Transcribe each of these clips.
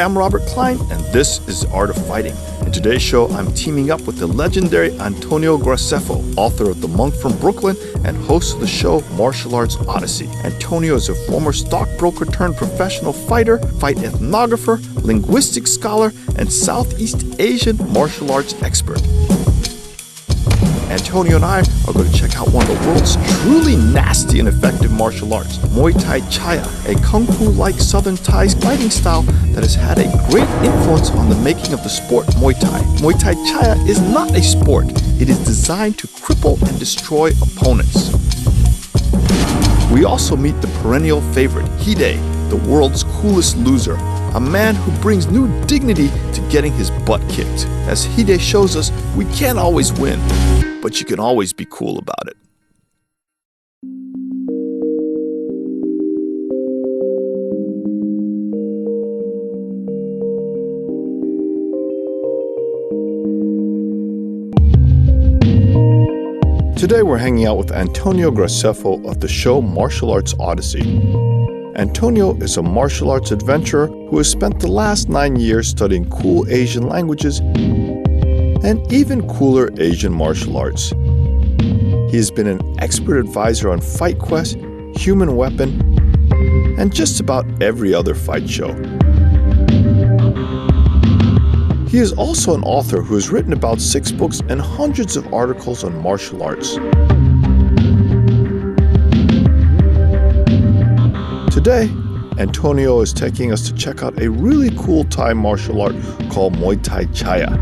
Hi, I'm Robert Clyne, and this is The Art of Fighting. In today's show, I'm teaming up with the legendary Antonio Graceffo, author of The Monk from Brooklyn and host of the show Martial Arts Odyssey. Antonio is a former stockbroker turned professional fighter, fight ethnographer, linguistics scholar, and Southeast Asian martial arts expert. Antonio and I are going to check out one of the world's truly nasty and effective martial arts, Muay Thai Chaiya, a kung fu-like Southern Thai fighting style that has had a great influence on the making of the sport Muay Thai. Muay Thai Chaiya is not a sport. It is designed to cripple and destroy opponents. We also meet the perennial favorite, Hide, the world's coolest loser, a man who brings new dignity to getting his butt kicked. As Hide shows us, we can't always win, but you can always be cool about it. Today we're hanging out with Antonio Graceffo of the show Martial Arts Odyssey. Antonio is a martial arts adventurer who has spent the last 9 years studying cool Asian languages and even cooler Asian martial arts. He has been an expert advisor on Fight Quest, Human Weapon, and just about every other fight show. He is also an author who has written about 6 books and hundreds of articles on martial arts. Today, Antonio is taking us to check out a really cool Thai martial art called Muay Thai Chaiya.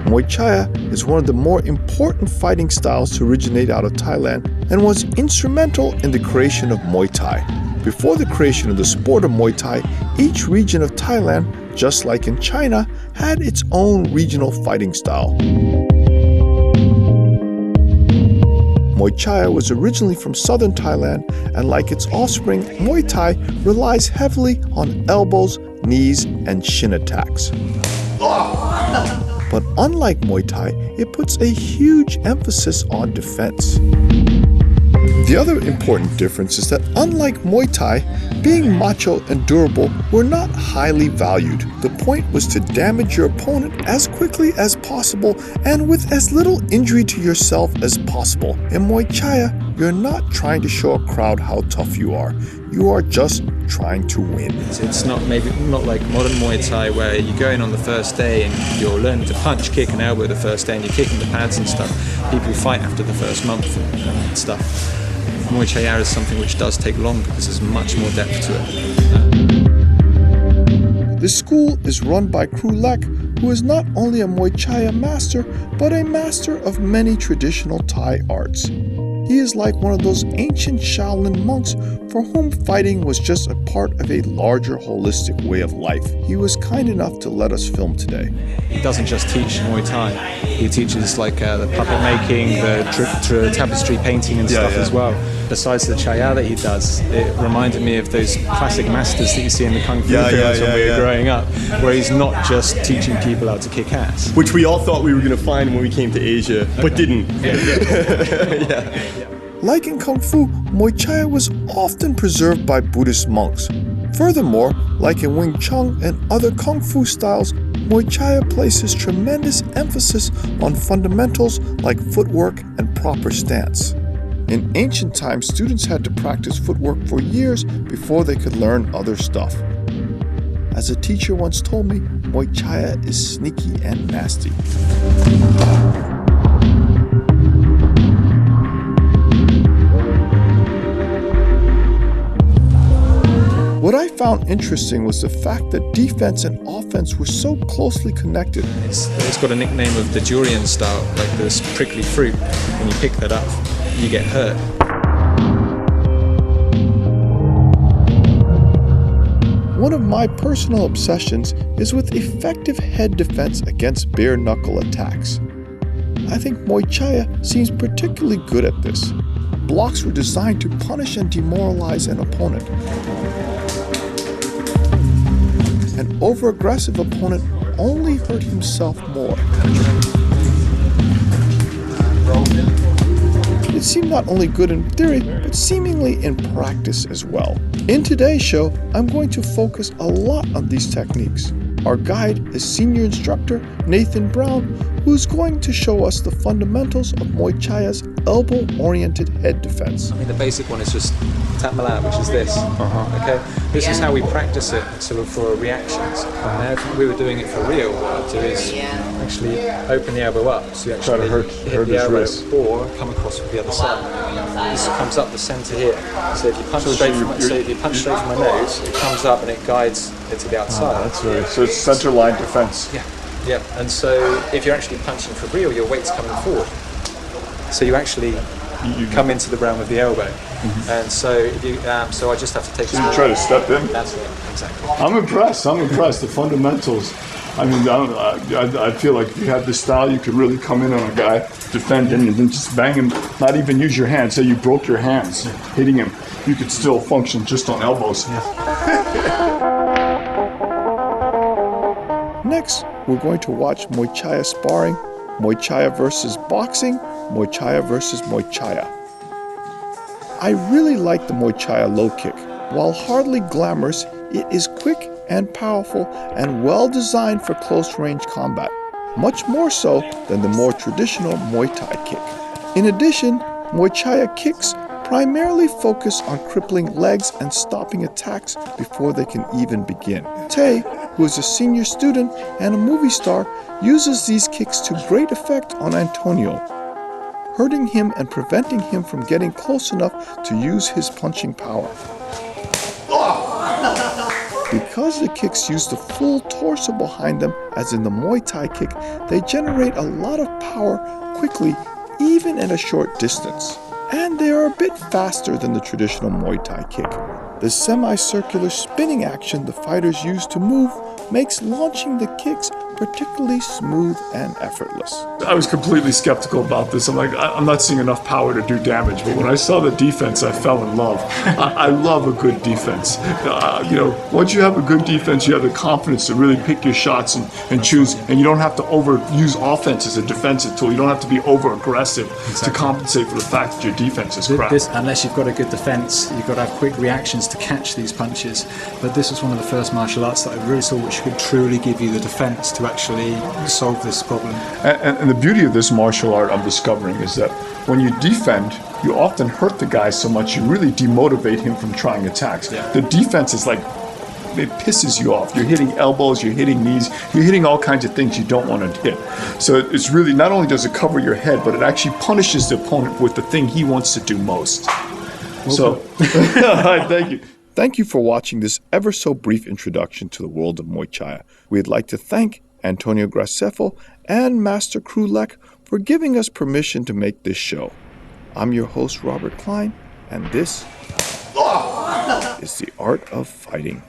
Muay Chaiya is one of the more important fighting styles to originate out of Thailand and was instrumental in the creation of Muay Thai. Before the creation of the sport of Muay Thai, each region of Thailand, just like in China, had its own regional fighting style. Muay Chaiya was originally from southern Thailand, and like its offspring, Muay Thai relies heavily on elbows, knees, and shin attacks. But unlike Muay Thai, it puts a huge emphasis on defense. The other important difference is that unlike Muay Thai, being macho and durable were not highly valued. The point was to damage your opponent as quickly as possible and with as little injury to yourself as possible. In Muay Chaiya, you're not trying to show a crowd how tough you are. You are just trying to win. It's not like modern Muay Thai where you go in on the first day and you're learning to punch, kick and elbow the first day and you're kicking the pads and stuff. People fight after the first month and stuff. Muay Chaiya is something which does take longer because there's much more depth to it. The school is run by Kru Lek, who is not only a Muay Chaiya master, but a master of many traditional Thai arts. He is like one of those ancient Shaolin monks for whom fighting was just a part of a larger holistic way of life. He was kind enough to let us film today. He doesn't just teach Muay Thai, he teaches like the puppet making, the tapestry painting and stuff as well. Besides the Chaiya that he does, it reminded me of those classic masters that you see in the Kung Fu films when we were growing up, where he's not just teaching people how to kick ass. Which we all thought we were going to find when we came to Asia, but didn't. Like in Kung Fu, Muay Chaiya was often preserved by Buddhist monks. Furthermore, like in Wing Chun and other Kung Fu styles, Muay Chaiya places tremendous emphasis on fundamentals like footwork and proper stance. In ancient times, students had to practice footwork for years before they could learn other stuff. As a teacher once told me, Muay Chaiya is sneaky and nasty. What I found interesting was the fact that defense and offense were so closely connected. It's got a nickname of the durian style, like this prickly fruit. When you pick that up, you get hurt. One of my personal obsessions is with effective head defense against bare-knuckle attacks. I think Muay Chaiya seems particularly good at this. Blocks were designed to punish and demoralize an opponent. An over-aggressive opponent only hurt himself more. it seemed not only good in theory, but seemingly in practice as well. In today's show, I'm going to focus a lot on these techniques. Our guide is senior instructor Nathan Brown, who's going to show us the fundamentals of Muay Chaiya's elbow-oriented head defense. I mean, the basic one is just tap malat, which is this. Okay, this is how we practice it, sort of for reactions. Now, if we were doing it for real, what I'd do is actually open the elbow up, so you actually hit the elbow, or come across with the other side. This comes up the centre here. So if you punch straight from my nose, it comes up and it guides it to the outside. So it's center line defense. Yeah. And so if you're actually punching for real, your weight's coming forward. So you actually come into the realm of the elbow. And so if you, so I just have to take. So you try to step in. That's it, exactly. I'm impressed. The fundamentals. I mean, I feel like if you had this style, you could really come in on a guy, defend him, and then just bang him. Not even use your hands. Say you broke your hands hitting him, you could still function just on elbows. Next, we're going to watch Muay Chaiya sparring, Muay Chaiya versus boxing, Muay Chaiya versus Muay Chaiya. I really like the Muay Chaiya low kick. While hardly glamorous, it is quick and powerful and well designed for close-range combat, much more so than the more traditional Muay Thai kick. In addition, Muay Chaiya kicks primarily focus on crippling legs and stopping attacks before they can even begin. Tay, who is a senior student and a movie star, uses these kicks to great effect on Antonio, hurting him and preventing him from getting close enough to use his punching power. Because the kicks use the full torso behind them, as in the Muay Thai kick, they generate a lot of power quickly, even at a short distance. And they are a bit faster than the traditional Muay Thai kick. The semicircular spinning action the fighters use to move makes launching the kicks particularly smooth and effortless. I was completely skeptical about this. I'm like, I'm not seeing enough power to do damage. But when I saw the defense, I fell in love. I love a good defense. Once you have a good defense, you have the confidence to really pick your shots and choose. And you don't have to overuse offense as a defensive tool. You don't have to be over-aggressive to compensate for the fact that your defense is crap. Unless you've got a good defense, you've got to have quick reactions to catch these punches. But this was one of the first martial arts that I really saw which could truly give you the defense to actually solve this problem. And the beauty of this martial art I'm discovering is that when you defend, you often hurt the guy so much you really demotivate him from trying attacks. The defense is like, it pisses you off. You're hitting elbows, you're hitting knees, you're hitting all kinds of things you don't want to hit. So it's really, not only does it cover your head, but it actually punishes the opponent with the thing he wants to do most. So, thank you. Thank you for watching this ever so brief introduction to the world of Muay Chaiya. We'd like to thank Antonio Graceffo and Master Krulek for giving us permission to make this show. I'm your host, Robert Clyne, and this is The Art of Fighting.